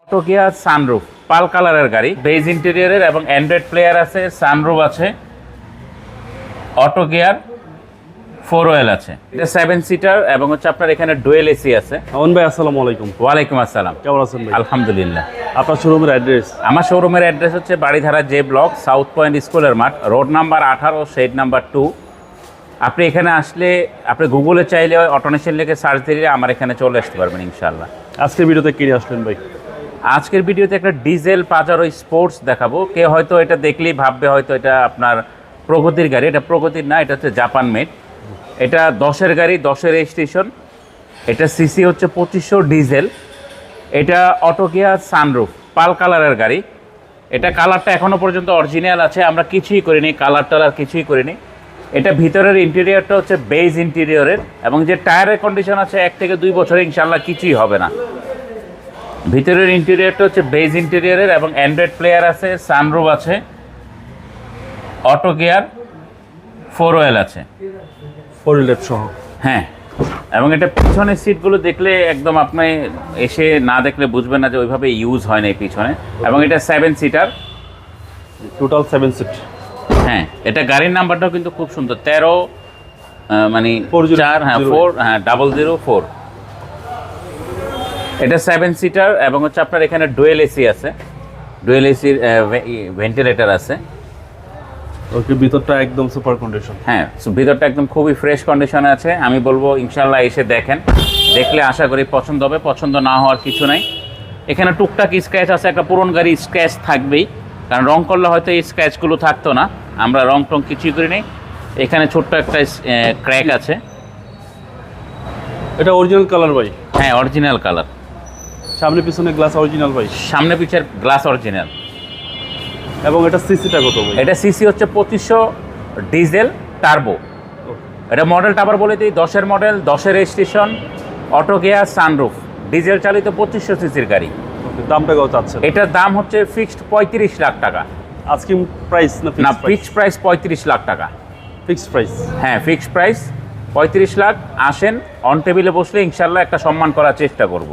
Auto gear sunroof পাল কালারের গাড়ি, base ইন্টেরিয়রের এবং অ্যান্ড্রয়েড প্লেয়ার আছে, সানরুফ আছে, অটো গিয়ার 4 ওয়েল আছে। এটা 7 সিটার এবং হচ্ছে আপনার এখানে ডুয়েল এসি আছে। আমন ভাই আসসালামু আলাইকুম। ওয়ালাইকুম আসসালাম, কেমন আছেন ভাই? আলহামদুলিল্লাহ। আপনার শোরুমের অ্যাড্রেস? আমার শোরুমের অ্যাড্রেস হচ্ছে Baridhara J block, south point স্কুলের মাঠ, রোড নাম্বার 18, শেড নাম্বার 2। আপনি এখানে আসলে আপনি গুগলে চাইলে অটোনেশন লিখে সার্চ দিলে আমার এখানে চলে আসতে পারবেন ইনশাআল্লাহ। আজকের ভিডিওতে কি নিয়ে আসলেন ভাই? আজকের ভিডিওতে একটা ডিজেল পাজারো স্পোর্টস দেখাবো। কে হয়তো এটা দেখলেই ভাববে হয়তো এটা আপনার প্রগতির গাড়ি। এটা প্রগতির না, এটা হচ্ছে জাপান মেড। এটা 10-এর গাড়ি, 10-এর রেজিস্ট্রেশন। এটা সিসি হচ্ছে 2500 ডিজেল। এটা অটো গিয়ার সানরুফ পাল কালারের গাড়ি। এটা কালারটা এখনও পর্যন্ত অরিজিনাল আছে, আমরা কিছুই করিনি, কালার টালার কিছুই করিনি। এটা ভিতরের ইন্টেরিয়রটা হচ্ছে বেজ ইন্টেরিয়রের এবং যে টায়ারের কন্ডিশন আছে 1 থেকে 2 বছরে ইনশাল্লাহ কিছুই হবে না। ভিতরের ইন্টেরিয়রটা হচ্ছে বেজ ইন্টেরিয়রের এবং অ্যান্ড্রয়েড প্লেয়ার আছে, সানরুফ আছে, অটো গিয়ার 4 ওয়েল আছে, 4 হুইলার সহ। হ্যাঁ, এবং এটা পিছনের সিটগুলো দেখলে একদম আপনি এসে না দেখলে বুঝবেন না যে ওইভাবে ইউজ হয় না এই পিছনে। এবং এটা 7 সিটার, টোটাল 7 সিট। হ্যাঁ, এটা গাড়ির নাম্বারটাও কিন্তু খুব সুন্দর, 13 মানে 4, 4 004। এটা 7 সিটার এবং হচ্ছে আপনার এখানে ডুয়েল এসি আছে, ডুয়েল এসির ভেন্টিলেটর আছে। ওকে, ভিতরটা একদম সুপার কন্ডিশন। হ্যাঁ, ভিতরটা একদম খুবই ফ্রেশ কন্ডিশনে আছে। আমি বলবো ইনশাল্লাহ এসে দেখেন, দেখলে আশা করি পছন্দ হবে, পছন্দ না হওয়ার কিছু নাই। এখানে টুকটাক স্ক্র্যাচ আছে, একটা পুরনো গাড়ি স্ক্র্যাচ থাকবেই, কারণ রং করলে হয়তো এই স্ক্র্যাচগুলো থাকতো না। আমরা রং টং কিছুই করি নেই। এখানে ছোট্ট একটা ক্র্যাক আছে। এটা অরিজিনাল কালার ভাই? হ্যাঁ, অরিজিনাল কালার। সামনে পিছনে গ্লাস অরিজিনাল ভাই? সামনে পিছের গ্লাস অরিজিনাল। এবং এটা সিসিটা কত ভাই? এটা সিসি হচ্ছে 2500 ডিজেল টার্বো। এটা মডেলটা আবার বলে দিই, 10-এর মডেল, 10-এর registration, auto gear sunroof, diesel চালিত 2500 সিসির গাড়ি। দামটা কত চাচ্ছেন? এটার দাম হচ্ছে ফিক্সড 35 লাখ টাকা। আজকে প্রাইস না ফিক্সড প্রাইস 35 লাখ টাকা। Fixed price? হ্ঁ, ফিক্সড প্রাইস 35 লাখ। আসেন, অন টেবিলে বসলে ইনশাল্লাহ একটা সম্মান করার চেষ্টা করব।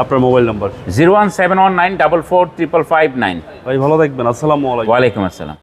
আপনার মোবাইল নাম্বার? 01719445559। ভাই ভালো থাকবেন, আসসালামু আলাইকুম। ওয়ালাইকুম আসসালাম।